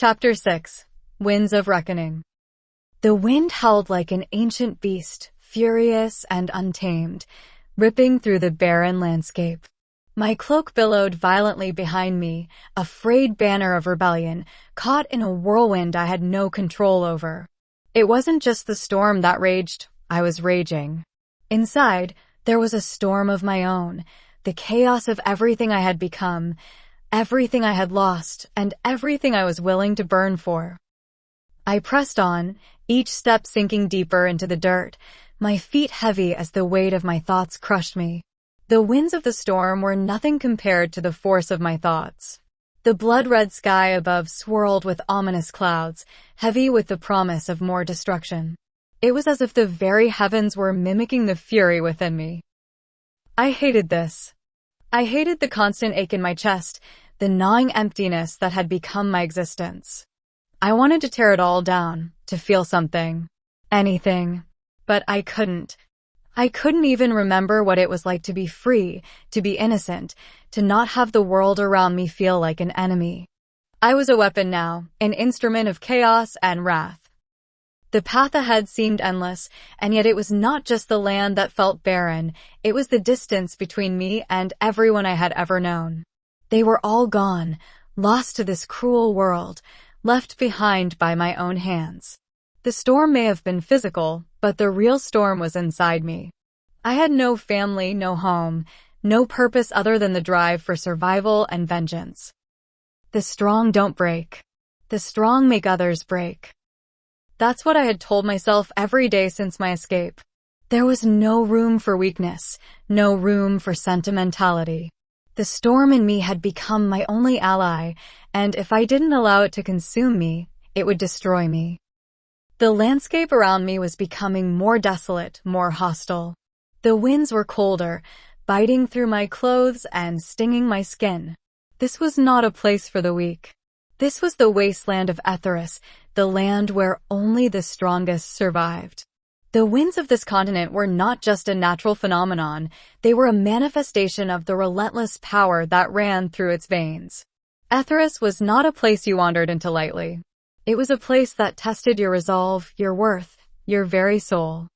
Chapter 6. Winds of Reckoning. The wind howled like an ancient beast, furious and untamed, ripping through the barren landscape. My cloak billowed violently behind me, a frayed banner of rebellion, caught in a whirlwind I had no control over. It wasn't just the storm that raged, I was raging. Inside, there was a storm of my own, the chaos of everything I had become, everything I had lost, and everything I was willing to burn for. I pressed on, each step sinking deeper into the dirt, my feet heavy as the weight of my thoughts crushed me. The winds of the storm were nothing compared to the force of my thoughts. The blood-red sky above swirled with ominous clouds, heavy with the promise of more destruction. It was as if the very heavens were mimicking the fury within me. I hated this. I hated the constant ache in my chest, the gnawing emptiness that had become my existence. I wanted to tear it all down, to feel something. Anything. But I couldn't. I couldn't even remember what it was like to be free, to be innocent, to not have the world around me feel like an enemy. I was a weapon now, an instrument of chaos and wrath. The path ahead seemed endless, and yet it was not just the land that felt barren, it was the distance between me and everyone I had ever known. They were all gone, lost to this cruel world, left behind by my own hands. The storm may have been physical, but the real storm was inside me. I had no family, no home, no purpose other than the drive for survival and vengeance. The strong don't break. The strong make others break. That's what I had told myself every day since my escape. There was no room for weakness, no room for sentimentality. The storm in me had become my only ally, and if I didn't allow it to consume me, it would destroy me. The landscape around me was becoming more desolate, more hostile. The winds were colder, biting through my clothes and stinging my skin. This was not a place for the weak. This was the wasteland of Etheris, the land where only the strongest survived. The winds of this continent were not just a natural phenomenon, they were a manifestation of the relentless power that ran through its veins. Etheris was not a place you wandered into lightly. It was a place that tested your resolve, your worth, your very soul.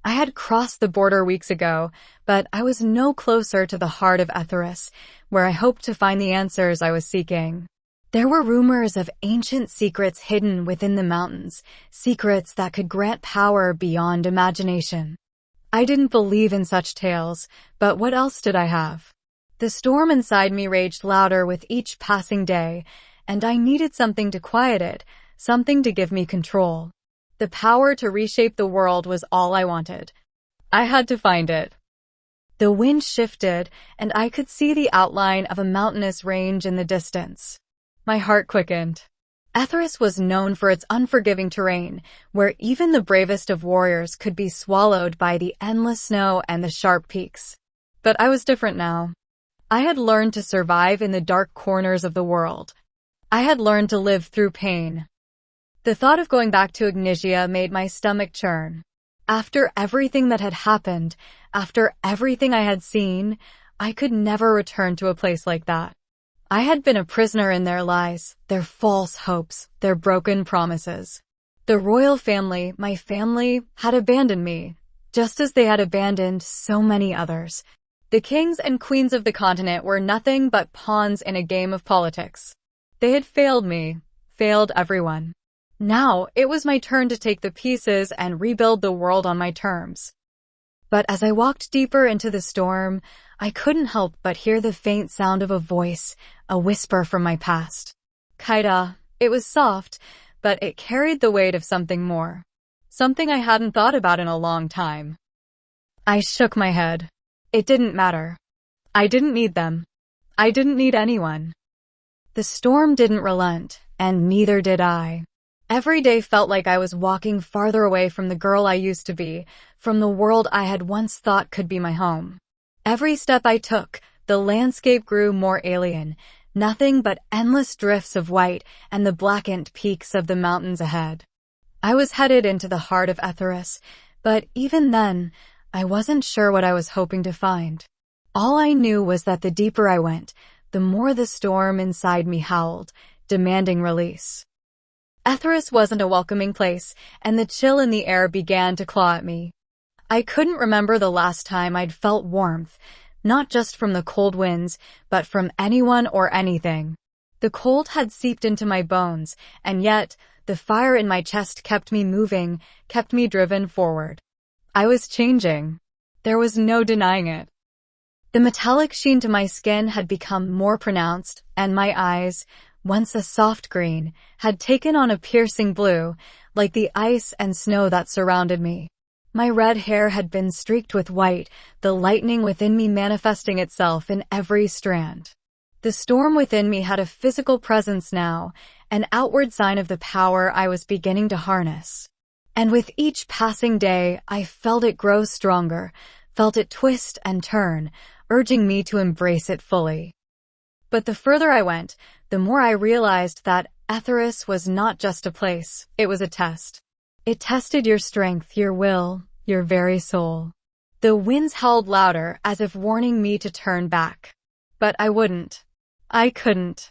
I had crossed the border weeks ago, but I was no closer to the heart of Etheris, where I hoped to find the answers I was seeking. There were rumors of ancient secrets hidden within the mountains, secrets that could grant power beyond imagination. I didn't believe in such tales, but what else did I have? The storm inside me raged louder with each passing day, and I needed something to quiet it, something to give me control. The power to reshape the world was all I wanted. I had to find it. The wind shifted, and I could see the outline of a mountainous range in the distance. My heart quickened. Etheris was known for its unforgiving terrain, where even the bravest of warriors could be swallowed by the endless snow and the sharp peaks. But I was different now. I had learned to survive in the dark corners of the world. I had learned to live through pain. The thought of going back to Ignitia made my stomach churn. After everything that had happened, after everything I had seen, I could never return to a place like that. I had been a prisoner in their lies, their false hopes, their broken promises. The royal family, my family, had abandoned me, just as they had abandoned so many others. The kings and queens of the continent were nothing but pawns in a game of politics. They had failed me, failed everyone. Now, it was my turn to take the pieces and rebuild the world on my terms. But as I walked deeper into the storm, I couldn't help but hear the faint sound of a voice, a whisper from my past. Kaida. It was soft, but it carried the weight of something more. Something I hadn't thought about in a long time. I shook my head. It didn't matter. I didn't need them. I didn't need anyone. The storm didn't relent, and neither did I. Every day felt like I was walking farther away from the girl I used to be, from the world I had once thought could be my home. Every step I took, the landscape grew more alien, nothing but endless drifts of white and the blackened peaks of the mountains ahead. I was headed into the heart of Etheris, but even then, I wasn't sure what I was hoping to find. All I knew was that the deeper I went, the more the storm inside me howled, demanding release. Etheris wasn't a welcoming place, and the chill in the air began to claw at me. I couldn't remember the last time I'd felt warmth, not just from the cold winds, but from anyone or anything. The cold had seeped into my bones, and yet the fire in my chest kept me moving, kept me driven forward. I was changing. There was no denying it. The metallic sheen to my skin had become more pronounced, and my eyes, once a soft green, had taken on a piercing blue, like the ice and snow that surrounded me. My red hair had been streaked with white, the lightning within me manifesting itself in every strand. The storm within me had a physical presence now, an outward sign of the power I was beginning to harness. And with each passing day, I felt it grow stronger, felt it twist and turn, urging me to embrace it fully. But the further I went, the more I realized that Etheris was not just a place, it was a test. It tested your strength, your will, your very soul. The winds howled louder, as if warning me to turn back. But I wouldn't. I couldn't.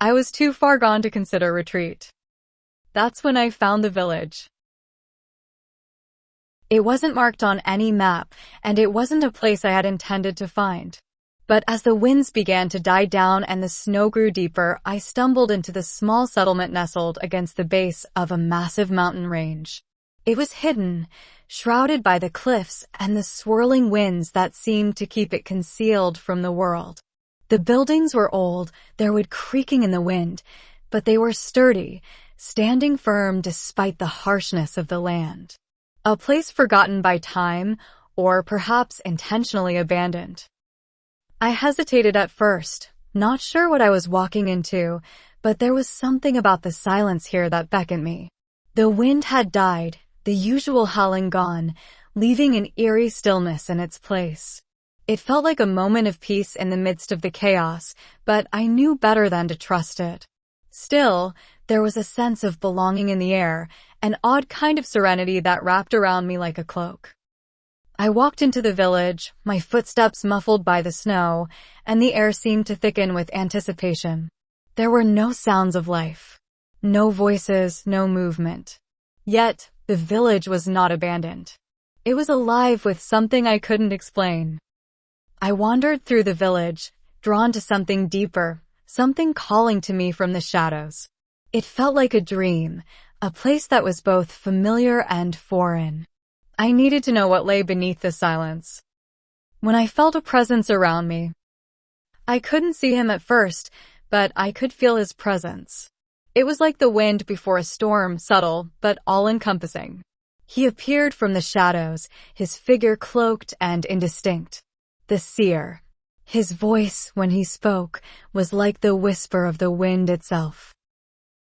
I was too far gone to consider retreat. That's when I found the village. It wasn't marked on any map, and it wasn't a place I had intended to find. But as the winds began to die down and the snow grew deeper, I stumbled into the small settlement nestled against the base of a massive mountain range. It was hidden, shrouded by the cliffs and the swirling winds that seemed to keep it concealed from the world. The buildings were old, their wood creaking in the wind, but they were sturdy, standing firm despite the harshness of the land. A place forgotten by time, or perhaps intentionally abandoned. I hesitated at first, not sure what I was walking into, but there was something about the silence here that beckoned me. The wind had died, the usual howling gone, leaving an eerie stillness in its place. It felt like a moment of peace in the midst of the chaos, but I knew better than to trust it. Still, there was a sense of belonging in the air, an odd kind of serenity that wrapped around me like a cloak. I walked into the village, my footsteps muffled by the snow, and the air seemed to thicken with anticipation. There were no sounds of life. No voices, no movement. Yet, the village was not abandoned. It was alive with something I couldn't explain. I wandered through the village, drawn to something deeper, something calling to me from the shadows. It felt like a dream, a place that was both familiar and foreign. I needed to know what lay beneath the silence. When I felt a presence around me, I couldn't see him at first, but I could feel his presence. It was like the wind before a storm, subtle, but all-encompassing. He appeared from the shadows, his figure cloaked and indistinct. The seer. His voice, when he spoke, was like the whisper of the wind itself.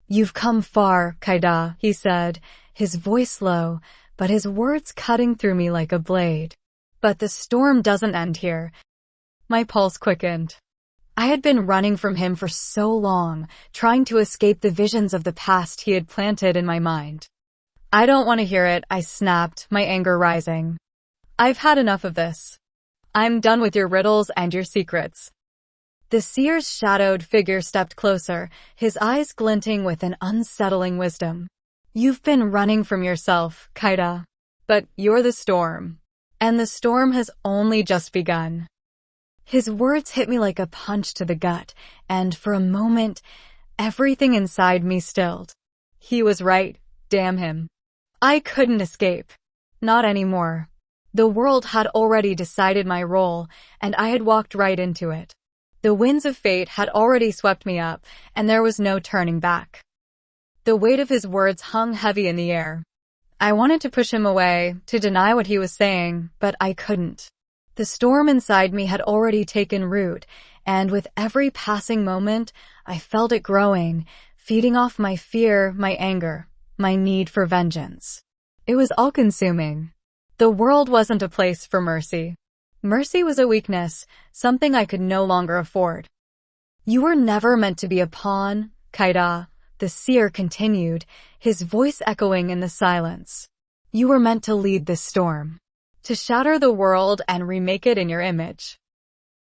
"You've come far, Kaida," he said, his voice low, but his words cutting through me like a blade. But the storm doesn't end here. My pulse quickened. I had been running from him for so long, trying to escape the visions of the past he had planted in my mind. "I don't want to hear it," I snapped, my anger rising. "I've had enough of this. I'm done with your riddles and your secrets." The seer's shadowed figure stepped closer, his eyes glinting with an unsettling wisdom. "You've been running from yourself, Kaida. But you're the storm. And the storm has only just begun." His words hit me like a punch to the gut, and for a moment, everything inside me stilled. He was right, damn him. I couldn't escape. Not anymore. The world had already decided my role, and I had walked right into it. The winds of fate had already swept me up, and there was no turning back. The weight of his words hung heavy in the air. I wanted to push him away, to deny what he was saying, but I couldn't. The storm inside me had already taken root, and with every passing moment, I felt it growing, feeding off my fear, my anger, my need for vengeance. It was all-consuming. The world wasn't a place for mercy. Mercy was a weakness, something I could no longer afford. "You were never meant to be a pawn, Kaida," the seer continued, his voice echoing in the silence. "You were meant to lead this storm, to shatter the world and remake it in your image."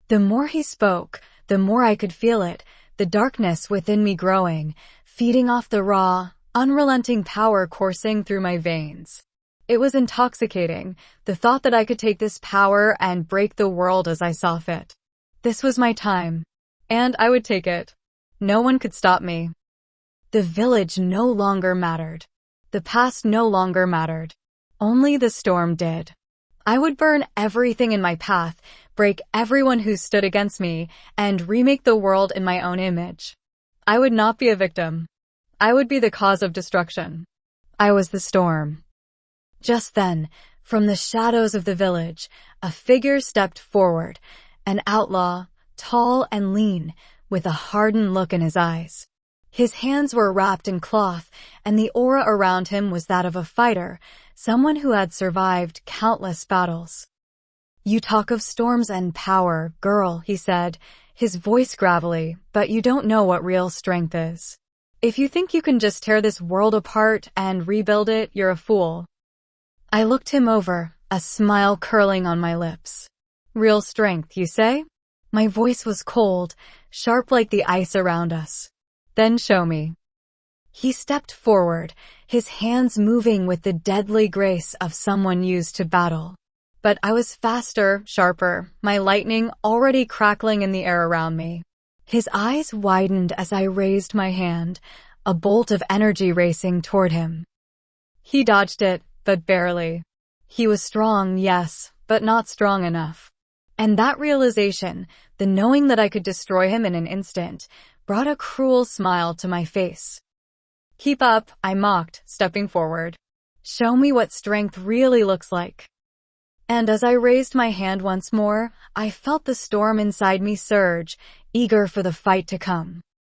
The more he spoke, the more I could feel it, the darkness within me growing, feeding off the raw, unrelenting power coursing through my veins. It was intoxicating, the thought that I could take this power and break the world as I saw fit. This was my time, and I would take it. No one could stop me. The village no longer mattered. The past no longer mattered. Only the storm did. I would burn everything in my path, break everyone who stood against me, and remake the world in my own image. I would not be a victim. I would be the cause of destruction. I was the storm. Just then, from the shadows of the village, a figure stepped forward, an outlaw, tall and lean, with a hardened look in his eyes. His hands were wrapped in cloth, and the aura around him was that of a fighter, someone who had survived countless battles. "You talk of storms and power, girl," he said, his voice gravelly, "but you don't know what real strength is. If you think you can just tear this world apart and rebuild it, you're a fool." I looked him over, a smile curling on my lips. "Real strength, you say?" My voice was cold, sharp like the ice around us. "Then show me." He stepped forward, his hands moving with the deadly grace of someone used to battle. But I was faster, sharper, my lightning already crackling in the air around me. His eyes widened as I raised my hand, a bolt of energy racing toward him. He dodged it, but barely. He was strong, yes, but not strong enough. And that realization, the knowing that I could destroy him in an instant, brought a cruel smile to my face. "Keep up," I mocked, stepping forward. "Show me what strength really looks like." And as I raised my hand once more, I felt the storm inside me surge, eager for the fight to come.